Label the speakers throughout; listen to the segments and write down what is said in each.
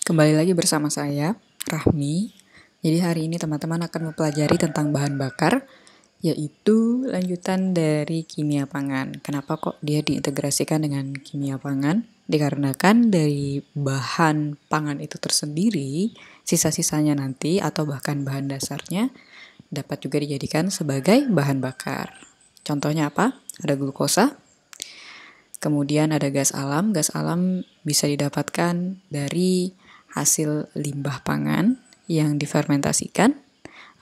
Speaker 1: Kembali lagi bersama saya, Rahmi. Jadi hari ini teman-teman akan mempelajari tentang bahan bakar, yaitu lanjutan dari kimia pangan. Kenapa kok dia diintegrasikan dengan kimia pangan? Dikarenakan dari bahan pangan itu tersendiri, sisa-sisanya nanti atau bahkan bahan dasarnya dapat juga dijadikan sebagai bahan bakar. Contohnya apa? Ada glukosa, kemudian ada gas alam. Gas alam bisa didapatkan dari hasil limbah pangan yang difermentasikan,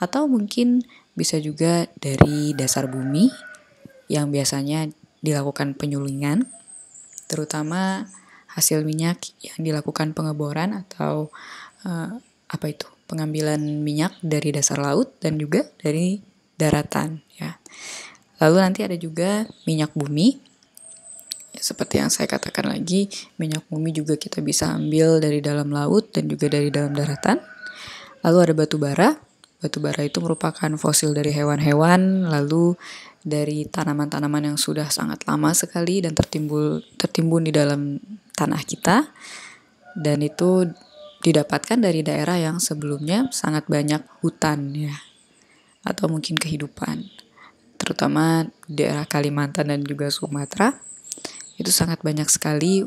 Speaker 1: atau mungkin bisa juga dari dasar bumi yang biasanya dilakukan penyulingan, terutama hasil minyak yang dilakukan pengeboran atau pengambilan minyak dari dasar laut dan juga dari daratan ya. Lalu nanti ada juga minyak bumi. Seperti yang saya katakan lagi, minyak bumi juga kita bisa ambil dari dalam laut dan juga dari dalam daratan. Lalu ada batu bara. Batu bara itu merupakan fosil dari hewan-hewan, lalu dari tanaman-tanaman yang sudah sangat lama sekali dan tertimbun di dalam tanah kita. Dan itu didapatkan dari daerah yang sebelumnya sangat banyak hutan ya, atau mungkin kehidupan. Terutama daerah Kalimantan dan juga Sumatera. Itu sangat banyak sekali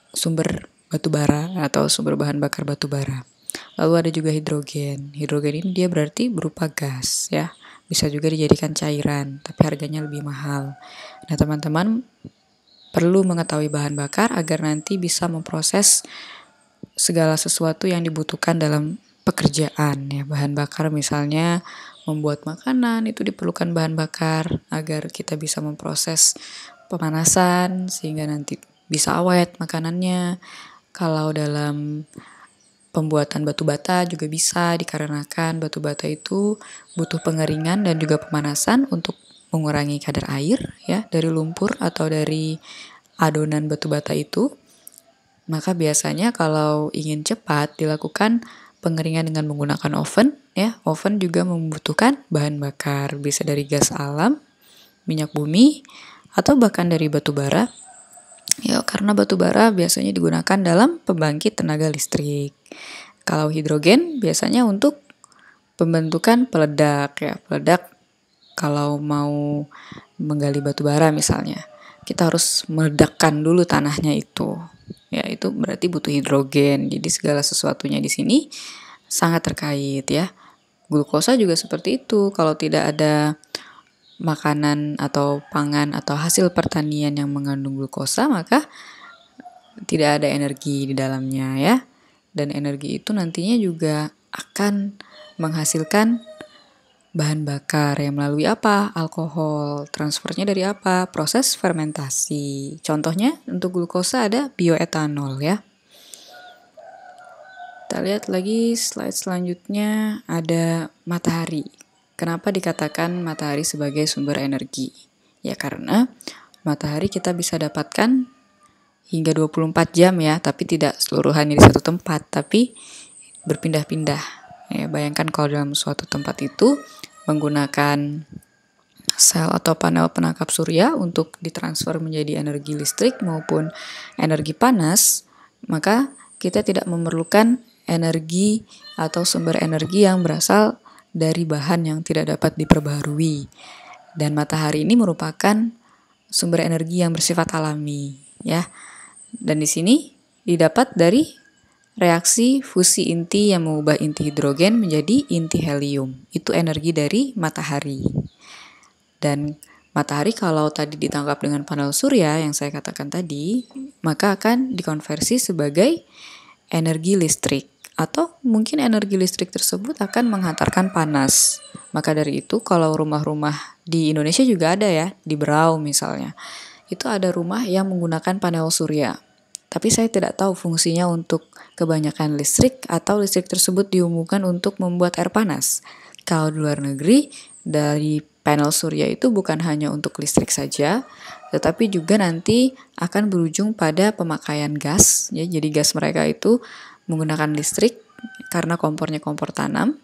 Speaker 1: sumber batu bara atau sumber bahan bakar batu bara. Lalu ada juga hidrogen. Hidrogen ini dia berarti berupa gas ya. Bisa juga dijadikan cairan, tapi harganya lebih mahal. Nah, teman-teman perlu mengetahui bahan bakar agar nanti bisa memproses segala sesuatu yang dibutuhkan dalam pekerjaan ya. Bahan bakar misalnya membuat makanan itu diperlukan bahan bakar agar kita bisa memproses pemanasan sehingga nanti bisa awet makanannya. Kalau dalam pembuatan batu bata juga bisa, dikarenakan batu bata itu butuh pengeringan dan juga pemanasan untuk mengurangi kadar air ya dari lumpur atau dari adonan batu bata itu. Maka biasanya kalau ingin cepat dilakukan pengeringan dengan menggunakan oven ya. Oven juga membutuhkan bahan bakar, bisa dari gas alam, minyak bumi, atau bahkan dari batu bara. Ya, karena batu bara biasanya digunakan dalam pembangkit tenaga listrik. Kalau hidrogen biasanya untuk pembentukan peledak ya. Peledak kalau mau menggali batu bara misalnya, kita harus meledakkan dulu tanahnya itu. Ya, itu berarti butuh hidrogen. Jadi segala sesuatunya di sini sangat terkait ya. Glukosa juga seperti itu. Kalau tidak ada makanan atau pangan atau hasil pertanian yang mengandung glukosa, maka tidak ada energi di dalamnya ya. Dan energi itu nantinya juga akan menghasilkan bahan bakar yang melalui apa? Alkohol. Transfernya dari apa? Proses fermentasi. Contohnya untuk glukosa ada bioetanol ya. Kita lihat lagi slide selanjutnya, ada matahari. Kenapa dikatakan matahari sebagai sumber energi? Ya karena matahari kita bisa dapatkan hingga 24 jam ya, tapi tidak seluruhannya di satu tempat, tapi berpindah-pindah. Ya, bayangkan kalau dalam suatu tempat itu menggunakan sel atau panel penangkap surya untuk ditransfer menjadi energi listrik maupun energi panas, maka kita tidak memerlukan energi atau sumber energi yang berasal dari bahan yang tidak dapat diperbaharui. Dan matahari ini merupakan sumber energi yang bersifat alami ya. Dan di sini didapat dari reaksi fusi inti yang mengubah inti hidrogen menjadi inti helium. Itu energi dari matahari. Dan matahari kalau tadi ditangkap dengan panel surya yang saya katakan tadi, maka akan dikonversi sebagai energi listrik. Atau mungkin energi listrik tersebut akan menghantarkan panas. Maka dari itu kalau rumah-rumah di Indonesia juga ada ya, di Berau misalnya. Itu ada rumah yang menggunakan panel surya. Tapi saya tidak tahu fungsinya untuk kebanyakan listrik atau listrik tersebut dihubungkan untuk membuat air panas. Kalau di luar negeri, dari panel surya itu bukan hanya untuk listrik saja, tetapi juga nanti akan berujung pada pemakaian gas. Ya, jadi gas mereka itu menggunakan listrik karena kompornya kompor tanam.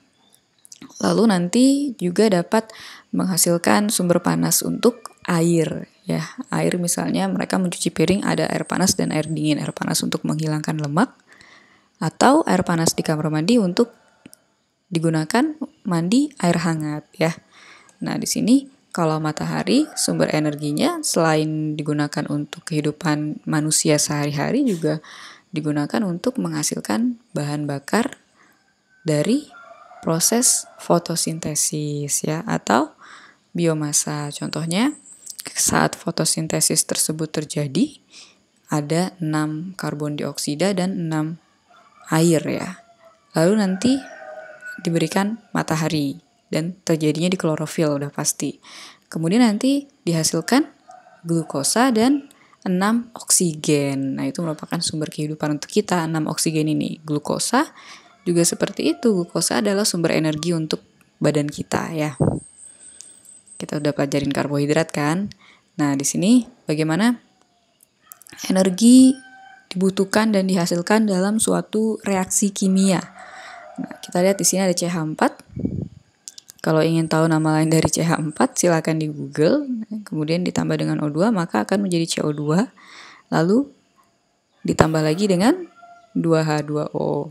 Speaker 1: Lalu nanti juga dapat menghasilkan sumber panas untuk air. Ya, air misalnya mereka mencuci piring ada air panas dan air dingin. Air panas untuk menghilangkan lemak, atau air panas di kamar mandi untuk digunakan mandi air hangat ya. Nah, di sini kalau matahari sumber energinya selain digunakan untuk kehidupan manusia sehari-hari juga digunakan untuk menghasilkan bahan bakar dari proses fotosintesis ya atau biomasa. Contohnya saat fotosintesis tersebut terjadi ada 6 karbon dioksida dan 6 air ya. Lalu nanti diberikan matahari dan terjadinya di klorofil udah pasti. Kemudian nanti dihasilkan glukosa dan 6 oksigen. Nah, itu merupakan sumber kehidupan untuk kita, 6 oksigen ini. Glukosa juga seperti itu. Glukosa adalah sumber energi untuk badan kita ya. Kita udah pelajarin karbohidrat kan? Nah, di sini bagaimana energi dibutuhkan dan dihasilkan dalam suatu reaksi kimia. Nah, kita lihat di sini ada CH4. Kalau ingin tahu nama lain dari CH4, silakan di Google. Kemudian ditambah dengan O2, maka akan menjadi CO2. Lalu ditambah lagi dengan 2H2O.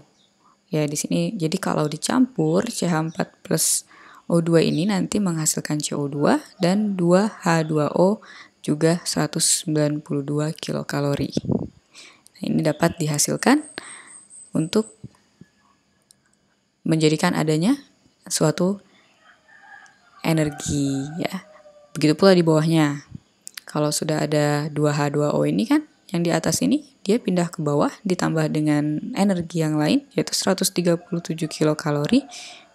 Speaker 1: Ya, di sini jadi kalau dicampur CH4 plus O2 ini nanti menghasilkan CO2 dan 2H2O juga 192 kilokalori. Nah, ini dapat dihasilkan untuk menjadikan adanya suatu energi ya. Begitu pula di bawahnya. Kalau sudah ada 2H2O ini kan yang di atas ini dia pindah ke bawah ditambah dengan energi yang lain yaitu 137 kilokalori,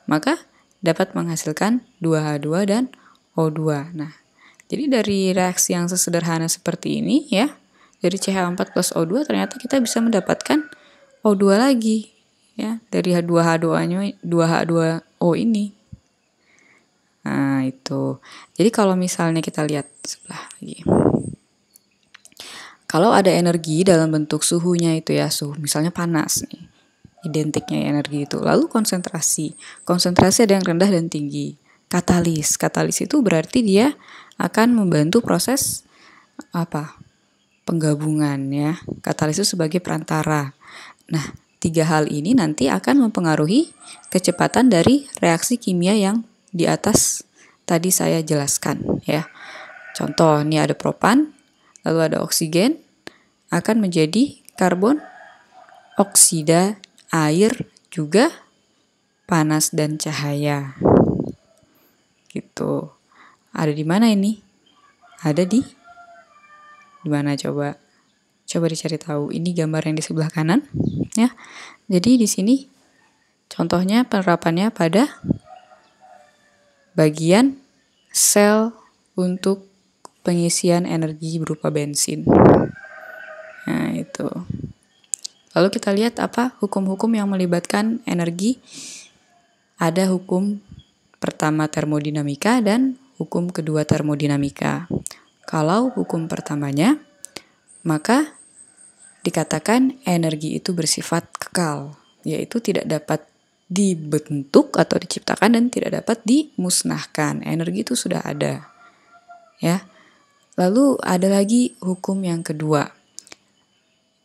Speaker 1: maka dapat menghasilkan 2H2 dan O2. Nah, jadi dari reaksi yang sesederhana seperti ini ya, dari CH4 plus O2 ternyata kita bisa mendapatkan O2 lagi ya dari 2H2O ini. Nah, itu. Jadi kalau misalnya kita lihat sebelah lagi. Kalau ada energi dalam bentuk suhunya itu ya, suhu misalnya panas nih. Identiknya energi itu. Lalu konsentrasi. Konsentrasi ada yang rendah dan tinggi. Katalis. Katalis itu berarti dia akan membantu proses penggabungan ya. Katalis itu sebagai perantara. Nah, 3 hal ini nanti akan mempengaruhi kecepatan dari reaksi kimia yang di atas tadi saya jelaskan ya. Contoh, ini ada propan, lalu ada oksigen, akan menjadi karbon, oksida, air, juga panas dan cahaya. Gitu. Ada di mana ini? Ada di mana coba? Coba dicari tahu. Ini gambar yang di sebelah kanan ya. Jadi di sini contohnya penerapannya pada bagian sel untuk pengisian energi berupa bensin. Nah, itu. Lalu kita lihat apa hukum-hukum yang melibatkan energi. Ada hukum pertama termodinamika dan hukum kedua termodinamika. Kalau hukum pertamanya, maka dikatakan energi itu bersifat kekal, yaitu tidak dapat dibentuk atau diciptakan dan tidak dapat dimusnahkan. Energi itu sudah ada. Ya. Lalu ada lagi hukum yang kedua.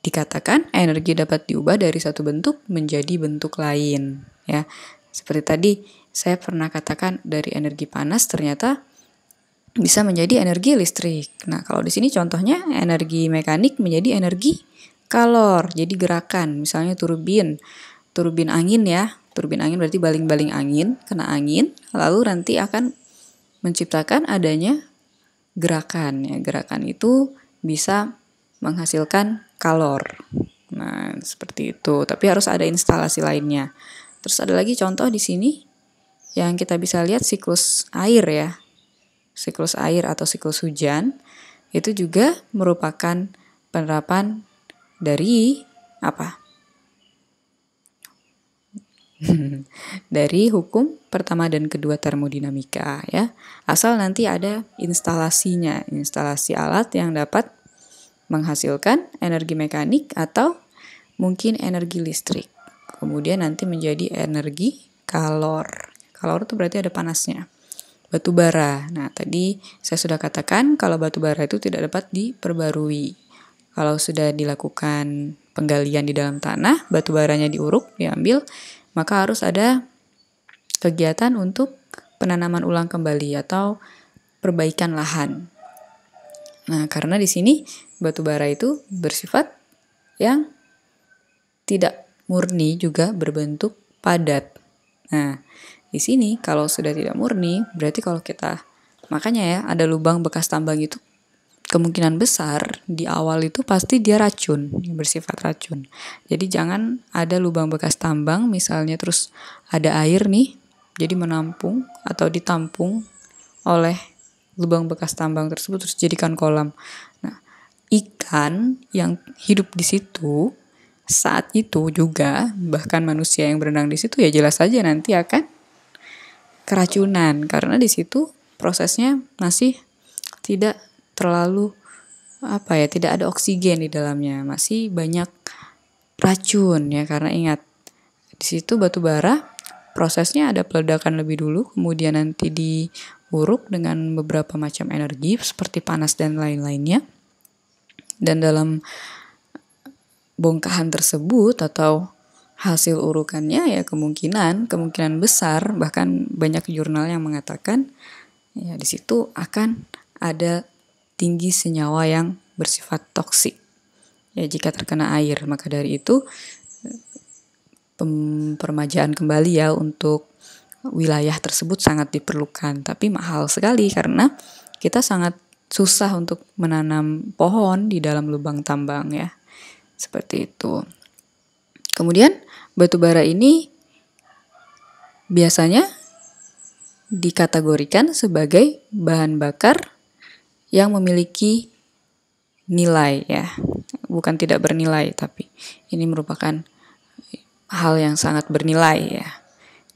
Speaker 1: Dikatakan energi dapat diubah dari satu bentuk menjadi bentuk lain, ya. Seperti tadi saya pernah katakan dari energi panas ternyata bisa menjadi energi listrik. Nah, kalau di sini contohnya energi mekanik menjadi energi kalor, jadi gerakan. Misalnya turbin angin ya. Turbin angin berarti baling-baling angin, kena angin, lalu nanti akan menciptakan adanya gerakan. Ya, gerakan itu bisa menghasilkan kalor. Nah, seperti itu. Tapi harus ada instalasi lainnya. Terus ada lagi contoh di sini yang kita bisa lihat siklus air ya. Siklus air atau siklus hujan itu juga merupakan penerapan dari dari hukum pertama dan kedua termodinamika ya. Asal nanti ada instalasinya, instalasi alat yang dapat menghasilkan energi mekanik atau mungkin energi listrik. Kemudian nanti menjadi energi kalor. Kalor itu berarti ada panasnya. Batu bara. Nah, tadi saya sudah katakan kalau batu bara itu tidak dapat diperbarui. Kalau sudah dilakukan penggalian di dalam tanah, batu baranya diuruk, diambil, maka harus ada kegiatan untuk penanaman ulang kembali atau perbaikan lahan. Nah, karena di sini batu bara itu bersifat yang tidak murni juga berbentuk padat. Nah, di sini kalau sudah tidak murni, berarti kalau kita, makanya ya ada lubang bekas tambang itu kemungkinan besar di awal itu pasti dia racun, bersifat racun. Jadi jangan ada lubang bekas tambang misalnya terus ada air nih, jadi menampung atau ditampung oleh lubang bekas tambang tersebut terus jadikan kolam. Nah, ikan yang hidup di situ saat itu juga, bahkan manusia yang berenang di situ ya jelas saja nanti akan keracunan karena di situ prosesnya masih tidak terlalu tidak ada oksigen di dalamnya, masih banyak racun ya, karena ingat di situ batu bara prosesnya ada peledakan lebih dulu, kemudian nanti diuruk dengan beberapa macam energi seperti panas dan lain-lainnya. Dan dalam bongkahan tersebut atau hasil urukannya ya kemungkinan besar, bahkan banyak jurnal yang mengatakan ya di situ akan ada tinggi senyawa yang bersifat toksik ya jika terkena air. Maka dari itu permajaan kembali ya untuk wilayah tersebut sangat diperlukan, tapi mahal sekali karena kita sangat susah untuk menanam pohon di dalam lubang tambang ya, seperti itu. Kemudian batu bara ini biasanya dikategorikan sebagai bahan bakar yang memiliki nilai ya, bukan tidak bernilai, tapi ini merupakan hal yang sangat bernilai ya.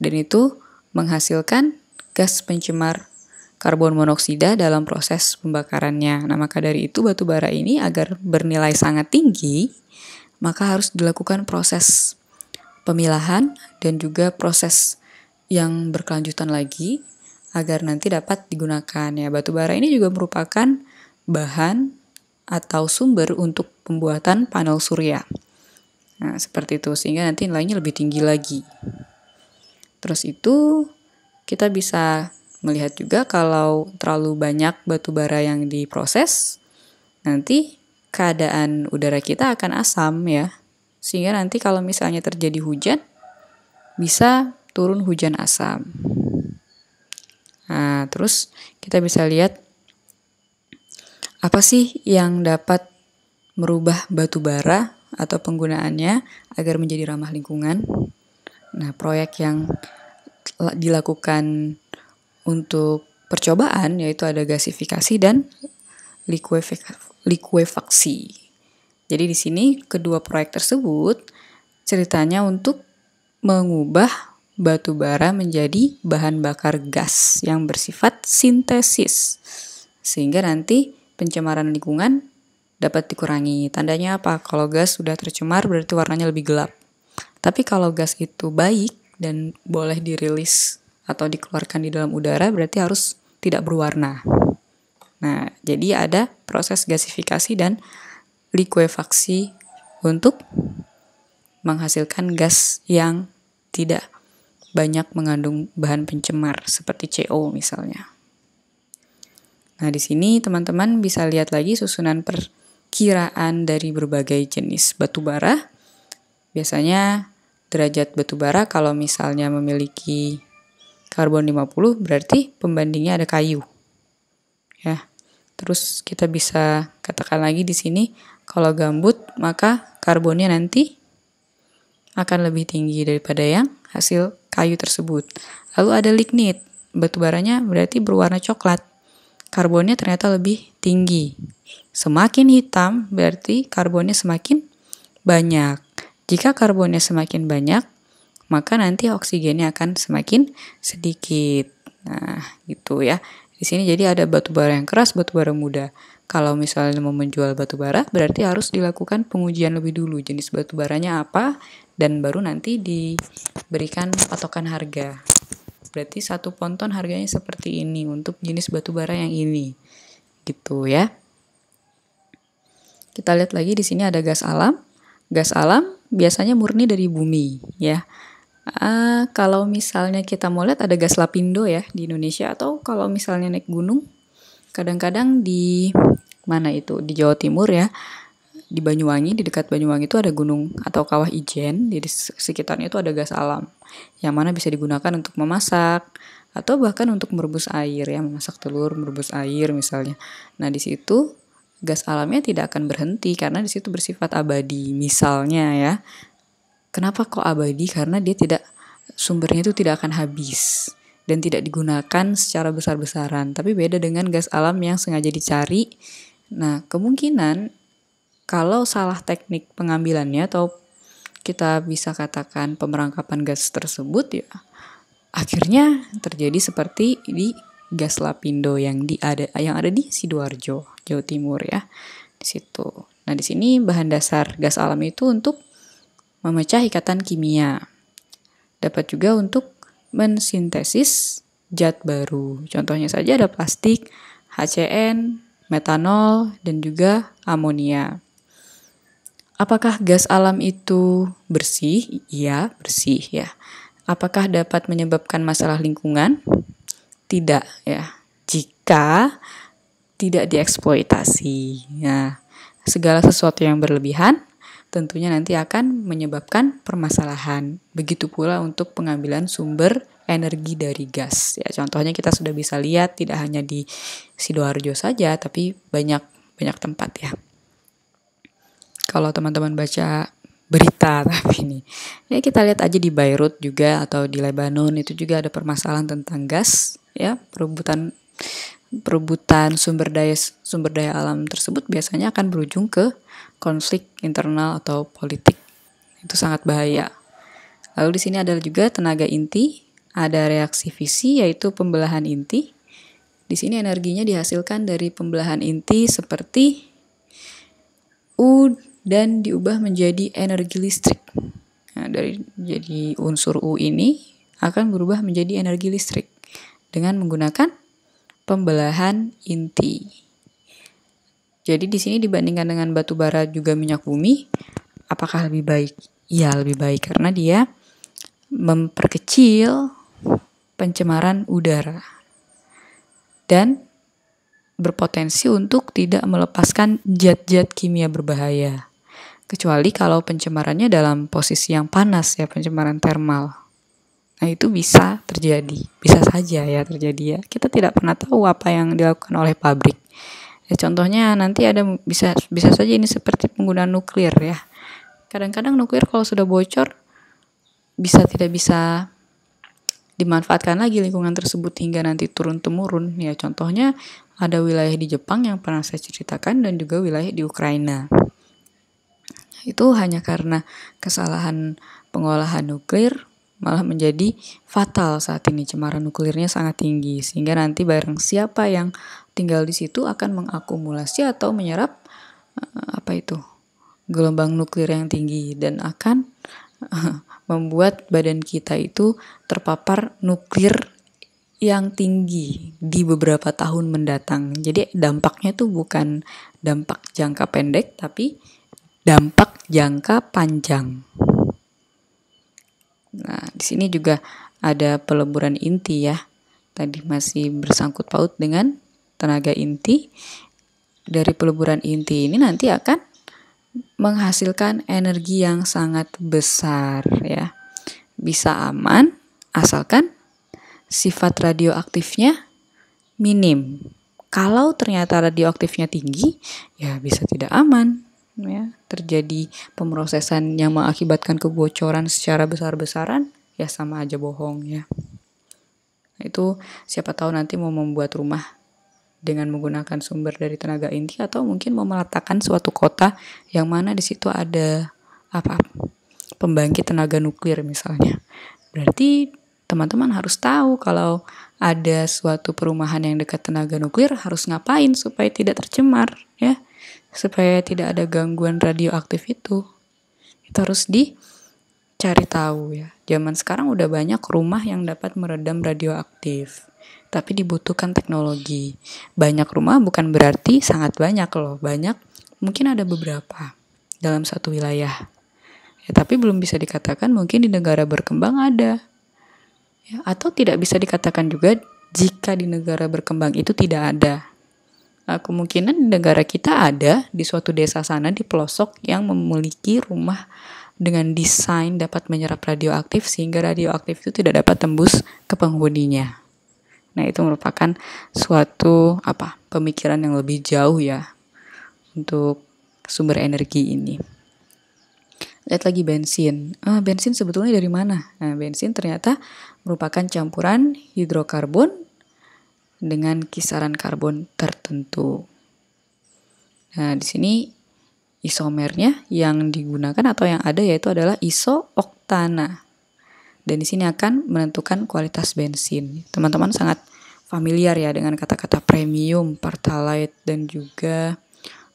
Speaker 1: Dan itu menghasilkan gas pencemar karbon monoksida dalam proses pembakarannya. Nah, maka dari itu batu bara ini agar bernilai sangat tinggi, maka harus dilakukan proses pemilahan dan juga proses yang berkelanjutan lagi agar nanti dapat digunakan ya. Batu bara ini juga merupakan bahan atau sumber untuk pembuatan panel surya. Nah, seperti itu, sehingga nanti nilainya lebih tinggi lagi. Terus itu kita bisa melihat juga kalau terlalu banyak batu bara yang diproses, nanti keadaan udara kita akan asam ya. Sehingga nanti kalau misalnya terjadi hujan, bisa turun hujan asam. Nah, terus kita bisa lihat apa sih yang dapat merubah batu bara atau penggunaannya agar menjadi ramah lingkungan. Nah, proyek yang dilakukan untuk percobaan yaitu ada gasifikasi dan likuefaksi. Jadi di sini kedua proyek tersebut ceritanya untuk mengubah batu bara menjadi bahan bakar gas yang bersifat sintesis. Sehingga nanti pencemaran lingkungan dapat dikurangi. Tandanya apa? Kalau gas sudah tercemar berarti warnanya lebih gelap. Tapi kalau gas itu baik dan boleh dirilis atau dikeluarkan di dalam udara berarti harus tidak berwarna. Nah, jadi ada proses gasifikasi dan likuefaksi untuk menghasilkan gas yang tidak banyak mengandung bahan pencemar seperti CO misalnya. Nah, di sini teman-teman bisa lihat lagi susunan perkiraan dari berbagai jenis batu bara. Biasanya derajat batu bara kalau misalnya memiliki karbon 50 berarti pembandingnya ada kayu. Ya. Terus kita bisa katakan lagi di sini kalau gambut maka karbonnya nanti akan lebih tinggi daripada yang hasil kayu tersebut. Lalu ada lignit, batu baranya berarti berwarna coklat. Karbonnya ternyata lebih tinggi. Semakin hitam berarti karbonnya semakin banyak. Jika karbonnya semakin banyak, maka nanti oksigennya akan semakin sedikit. Nah, gitu ya. Di sini jadi ada batu bara yang keras, batu bara muda. Kalau misalnya mau menjual batu bara, berarti harus dilakukan pengujian lebih dulu. Jenis batu baranya apa, dan baru nanti diberikan patokan harga. Berarti 1 ponton harganya seperti ini untuk jenis batu bara yang ini. Gitu ya. Kita lihat lagi di sini ada gas alam. gas alam biasanya murni dari bumi ya. Kalau misalnya kita mau lihat ada gas lapindo ya di Indonesia, atau kalau misalnya naik gunung, kadang-kadang di mana itu di Jawa Timur ya, di Banyuwangi, di dekat Banyuwangi itu ada gunung atau kawah ijen, di sekitarnya itu ada gas alam yang mana bisa digunakan untuk memasak atau bahkan untuk merebus air ya, memasak telur, merebus air misalnya. Nah, di situ gas alamnya tidak akan berhenti karena di situ bersifat abadi misalnya ya. Kenapa kok abadi? Karena dia sumbernya itu tidak akan habis dan tidak digunakan secara besar-besaran. Tapi beda dengan gas alam yang sengaja dicari. Nah, kemungkinan kalau salah teknik pengambilannya atau kita bisa katakan pemerangkapan gas tersebut ya, akhirnya terjadi seperti di gas lapindo yang ada di Sidoarjo, Jawa Timur ya. Di situ. Nah, di sini bahan dasar gas alam itu untuk memecah ikatan kimia. Dapat juga untuk mensintesis zat baru. Contohnya saja ada plastik, HCN, metanol, dan juga amonia. Apakah gas alam itu bersih? Iya, bersih ya. Apakah dapat menyebabkan masalah lingkungan? Tidak ya. Jika tidak dieksploitasi. Nah, segala sesuatu yang berlebihan tentunya nanti akan menyebabkan permasalahan. Begitu pula untuk pengambilan sumber energi dari gas. Ya, contohnya kita sudah bisa lihat tidak hanya di Sidoarjo saja, tapi banyak tempat ya. Kalau teman-teman baca berita tapi ini, ya kita lihat aja di Beirut juga atau di Lebanon itu juga ada permasalahan tentang gas ya, perebutan sumber daya alam tersebut biasanya akan berujung ke konflik internal atau politik. Itu sangat bahaya. Lalu di sini ada juga tenaga inti, ada reaksi fisi yaitu pembelahan inti. Di sini energinya dihasilkan dari pembelahan inti seperti U dan diubah menjadi energi listrik. Nah, jadi unsur U ini akan berubah menjadi energi listrik dengan menggunakan pembelahan inti. Jadi di sini dibandingkan dengan batu bara juga minyak bumi, apakah lebih baik? Ya, lebih baik karena dia memperkecil pencemaran udara dan berpotensi untuk tidak melepaskan zat-zat kimia berbahaya. Kecuali kalau pencemarannya dalam posisi yang panas ya, pencemaran termal. Nah, itu bisa terjadi, bisa saja ya terjadi ya. Kita tidak pernah tahu apa yang dilakukan oleh pabrik. Ya, contohnya nanti bisa saja ini seperti penggunaan nuklir ya. Kadang-kadang nuklir kalau sudah bocor tidak bisa dimanfaatkan lagi lingkungan tersebut hingga nanti turun-temurun. Ya, contohnya ada wilayah di Jepang yang pernah saya ceritakan dan juga wilayah di Ukraina. Itu hanya karena kesalahan pengolahan nuklir malah menjadi fatal saat ini. Cemaran nuklirnya sangat tinggi sehingga nanti barang siapa yang tinggal di situ akan mengakumulasi atau menyerap gelombang nuklir yang tinggi dan akan membuat badan kita itu terpapar nuklir yang tinggi di beberapa tahun mendatang. Jadi dampaknya itu bukan dampak jangka pendek tapi dampak jangka panjang. Nah, di sini juga ada peleburan inti ya. Tadi masih bersangkut paut dengan tenaga inti. Dari peleburan inti ini nanti akan menghasilkan energi yang sangat besar ya. Bisa aman asalkan sifat radioaktifnya minim. Kalau ternyata radioaktifnya tinggi, ya bisa tidak aman ya. Terjadi pemrosesan yang mengakibatkan kebocoran secara besar-besaran, ya sama aja bohong ya. Itu siapa tahu nanti mau membuat rumah dengan menggunakan sumber dari tenaga inti atau mungkin mau meletakkan suatu kota yang mana di situ ada pembangkit tenaga nuklir misalnya. Berarti teman-teman harus tahu kalau ada suatu perumahan yang dekat tenaga nuklir harus ngapain supaya tidak tercemar ya, supaya tidak ada gangguan radioaktif itu harus dicari tahu ya. Zaman sekarang udah banyak rumah yang dapat meredam radioaktif. Tapi dibutuhkan teknologi. Banyak rumah bukan berarti sangat banyak loh. Banyak, mungkin ada beberapa dalam satu wilayah. Ya, tapi belum bisa dikatakan mungkin di negara berkembang ada. Ya, atau tidak bisa dikatakan juga jika di negara berkembang itu tidak ada. Kemungkinan di negara kita ada, di suatu desa sana di pelosok yang memiliki rumah dengan desain dapat menyerap radioaktif sehingga radioaktif itu tidak dapat tembus ke penghuninya. Nah, itu merupakan suatu pemikiran yang lebih jauh ya untuk sumber energi ini. Lihat lagi bensin. Bensin sebetulnya dari mana? Nah, bensin ternyata merupakan campuran hidrokarbon dengan kisaran karbon tertentu. Nah, di sini isomernya yang digunakan atau yang ada yaitu adalah isooktana. Dan di sini akan menentukan kualitas bensin. Teman-teman sangat familiar ya dengan kata-kata premium, pertalite, dan juga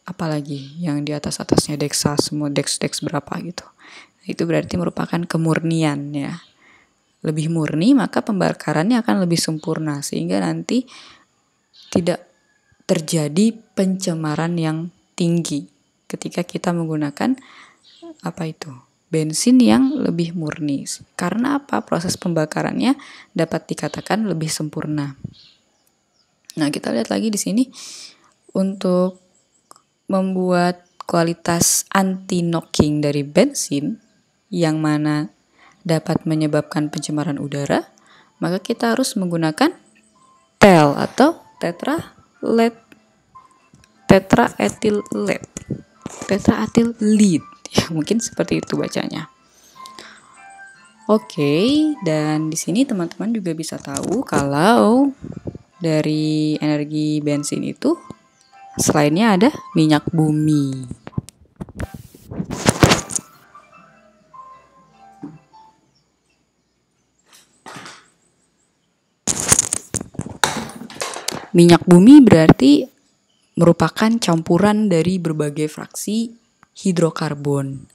Speaker 1: apalagi yang di atasnya dexa, semua dex berapa gitu. Itu berarti merupakan kemurnian ya. Lebih murni maka pembakarannya akan lebih sempurna sehingga nanti tidak terjadi pencemaran yang tinggi ketika kita menggunakan bensin yang lebih murni. Karena proses pembakarannya dapat dikatakan lebih sempurna. Nah, kita lihat lagi di sini untuk membuat kualitas anti-knocking dari bensin yang mana dapat menyebabkan pencemaran udara, maka kita harus menggunakan TEL atau tetraethyl lead. Ya, mungkin seperti itu bacanya. Oke, dan di sini teman-teman juga bisa tahu kalau dari energi bensin itu selainnya ada minyak bumi. Minyak bumi berarti merupakan campuran dari berbagai fraksi hidrokarbon.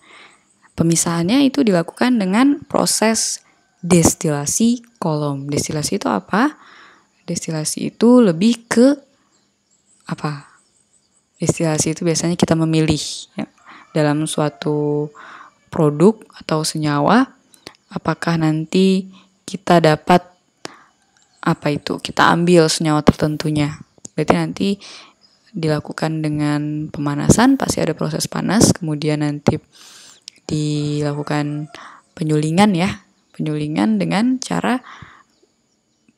Speaker 1: Pemisahannya itu dilakukan dengan proses destilasi kolom. Destilasi itu apa? Destilasi itu lebih ke Destilasi itu biasanya kita memilih ya, dalam suatu produk atau senyawa, apakah nanti kita dapat kita ambil senyawa tertentunya. Berarti nanti dilakukan dengan pemanasan, pasti ada proses panas, kemudian nanti dilakukan penyulingan dengan cara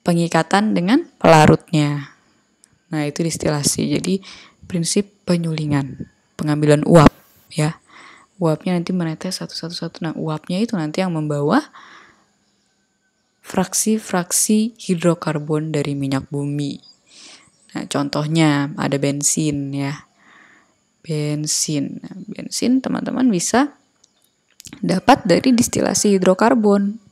Speaker 1: pengikatan dengan pelarutnya. Nah, itu destilasi. Jadi prinsip penyulingan, pengambilan uap ya. Uapnya nanti menetes satu-satu. Nah, uapnya itu nanti yang membawa fraksi-fraksi hidrokarbon dari minyak bumi. Nah, contohnya ada bensin ya. Bensin teman-teman bisa dapat dari destilasi hidrokarbon.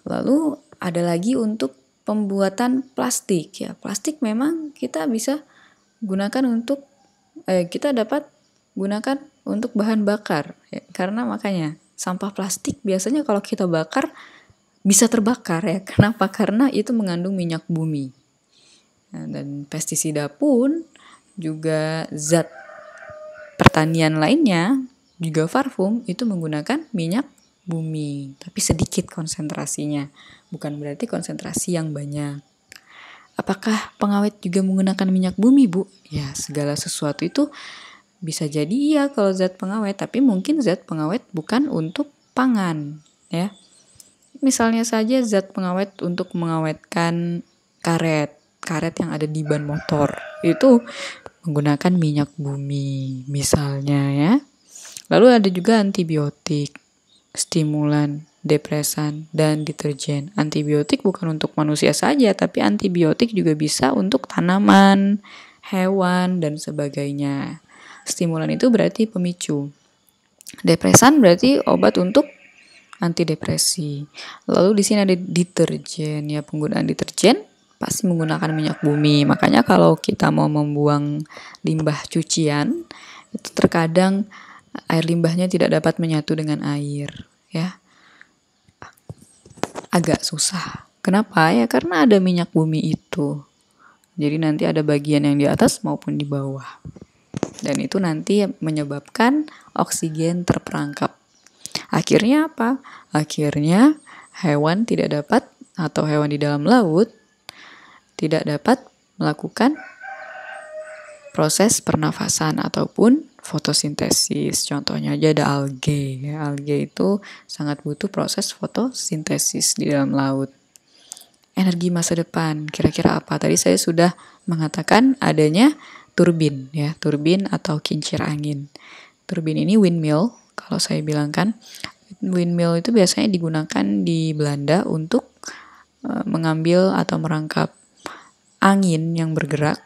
Speaker 1: Lalu ada lagi untuk pembuatan plastik ya. Plastik memang kita bisa gunakan untuk kita dapat gunakan untuk bahan bakar ya. Karena makanya sampah plastik biasanya kalau kita bakar bisa terbakar ya. Kenapa? Karena itu mengandung minyak bumi. Nah, dan pestisida pun juga zat pertanian lainnya juga parfum itu menggunakan minyak bumi, tapi sedikit konsentrasinya, bukan berarti konsentrasi yang banyak. Apakah pengawet juga menggunakan minyak bumi, Bu? Ya, segala sesuatu itu bisa jadi iya kalau zat pengawet, tapi mungkin zat pengawet bukan untuk pangan, ya. Misalnya saja zat pengawet untuk mengawetkan karet yang ada di ban motor, itu menggunakan minyak bumi, misalnya ya. Lalu ada juga antibiotik, stimulan, depresan, dan deterjen. Antibiotik bukan untuk manusia saja, tapi antibiotik juga bisa untuk tanaman, hewan, dan sebagainya. Stimulan itu berarti pemicu. Depresan berarti obat untuk antidepresi. Lalu di sini ada deterjen, ya, penggunaan deterjen pasti menggunakan minyak bumi. Makanya kalau kita mau membuang limbah cucian, itu terkadang air limbahnya tidak dapat menyatu dengan air, ya. Agak susah. Kenapa? Ya karena ada minyak bumi itu. Jadi nanti ada bagian yang di atas maupun di bawah. dan itu nanti menyebabkan oksigen terperangkap. Akhirnya apa? Akhirnya hewan tidak dapat, atau hewan di dalam laut tidak dapat melakukan proses pernafasan ataupun fotosintesis. Contohnya aja ada alge. Alge itu sangat butuh proses fotosintesis di dalam laut. Energi masa depan, kira-kira apa? Tadi saya sudah mengatakan adanya turbin, ya, turbin atau kincir angin. Turbin ini windmill, kalau saya bilang kan. Windmill itu biasanya digunakan di Belanda untuk mengambil atau merangkap angin yang bergerak,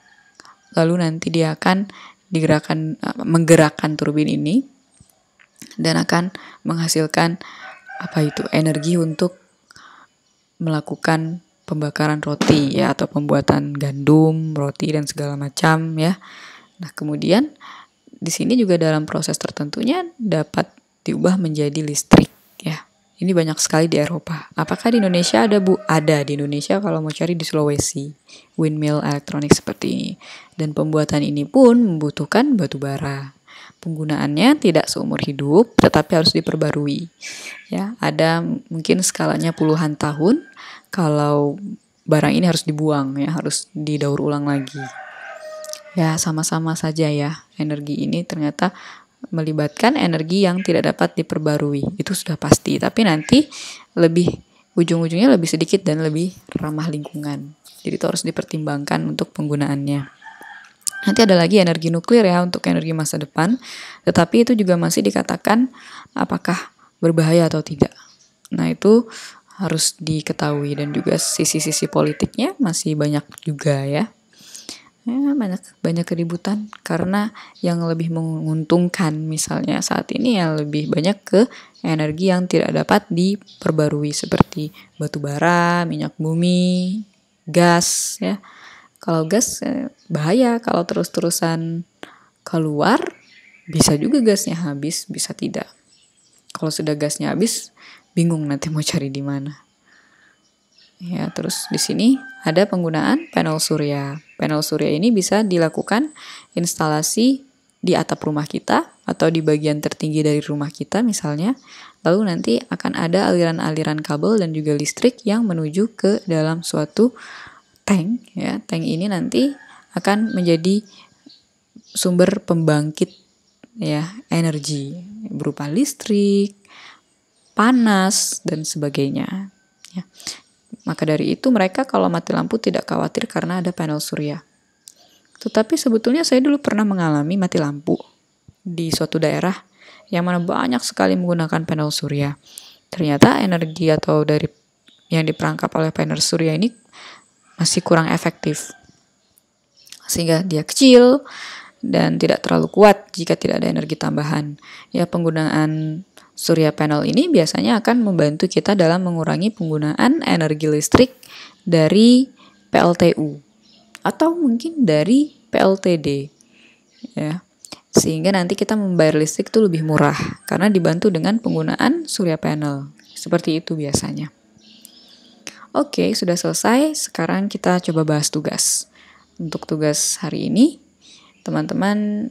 Speaker 1: lalu nanti dia akan menggerakkan turbin ini dan akan menghasilkan energi untuk melakukan pembakaran roti, ya, atau pembuatan gandum, roti dan segala macam, ya. Nah, kemudian di sini juga dalam proses tertentunya dapat diubah menjadi listrik, ya. Ini banyak sekali di Eropa. Apakah di Indonesia ada, Bu? Ada di Indonesia, kalau mau cari di Sulawesi. Windmill elektronik seperti ini. Dan pembuatan ini pun membutuhkan batu bara. Penggunaannya tidak seumur hidup, tetapi harus diperbarui. Ya, ada mungkin skalanya puluhan tahun kalau barang ini harus dibuang, ya, harus didaur ulang lagi. Ya, sama-sama saja ya. Energi ini ternyata melibatkan energi yang tidak dapat diperbarui, itu sudah pasti, tapi nanti ujung-ujungnya lebih sedikit dan lebih ramah lingkungan, jadi itu harus dipertimbangkan untuk penggunaannya. Nanti ada lagi energi nuklir, ya, untuk energi masa depan, tetapi itu juga masih dikatakan apakah berbahaya atau tidak. Nah, itu harus diketahui, dan juga sisi-sisi politiknya masih banyak juga, ya. Banyak keributan, karena yang lebih menguntungkan misalnya saat ini ya lebih banyak ke energi yang tidak dapat diperbarui seperti batu bara, minyak bumi, gas, ya. Kalau gas bahaya, kalau terus-terusan keluar bisa juga gasnya habis, bisa tidak. Kalau sudah gasnya habis, bingung nanti mau cari di mana. Ya, terus di sini ada penggunaan panel surya. Panel surya ini bisa dilakukan instalasi di atap rumah kita atau di bagian tertinggi dari rumah kita misalnya. Lalu nanti akan ada aliran-aliran kabel dan juga listrik yang menuju ke dalam suatu tank, ya. Tank ini nanti akan menjadi sumber pembangkit, ya, energi berupa listrik, panas dan sebagainya, ya. Maka dari itu mereka kalau mati lampu tidak khawatir karena ada panel surya. Tetapi sebetulnya saya dulu pernah mengalami mati lampu di suatu daerah yang mana banyak sekali menggunakan panel surya. Ternyata energi atau dari yang diperangkap oleh panel surya ini masih kurang efektif. Sehingga dia kecil dan tidak terlalu kuat jika tidak ada energi tambahan. Ya, penggunaan surya panel ini biasanya akan membantu kita dalam mengurangi penggunaan energi listrik dari PLTU atau mungkin dari PLTD, ya. Sehingga nanti kita membayar listrik itu lebih murah karena dibantu dengan penggunaan surya panel. Seperti itu biasanya. Oke, sudah selesai. Sekarang kita coba bahas tugas. Untuk tugas hari ini, teman-teman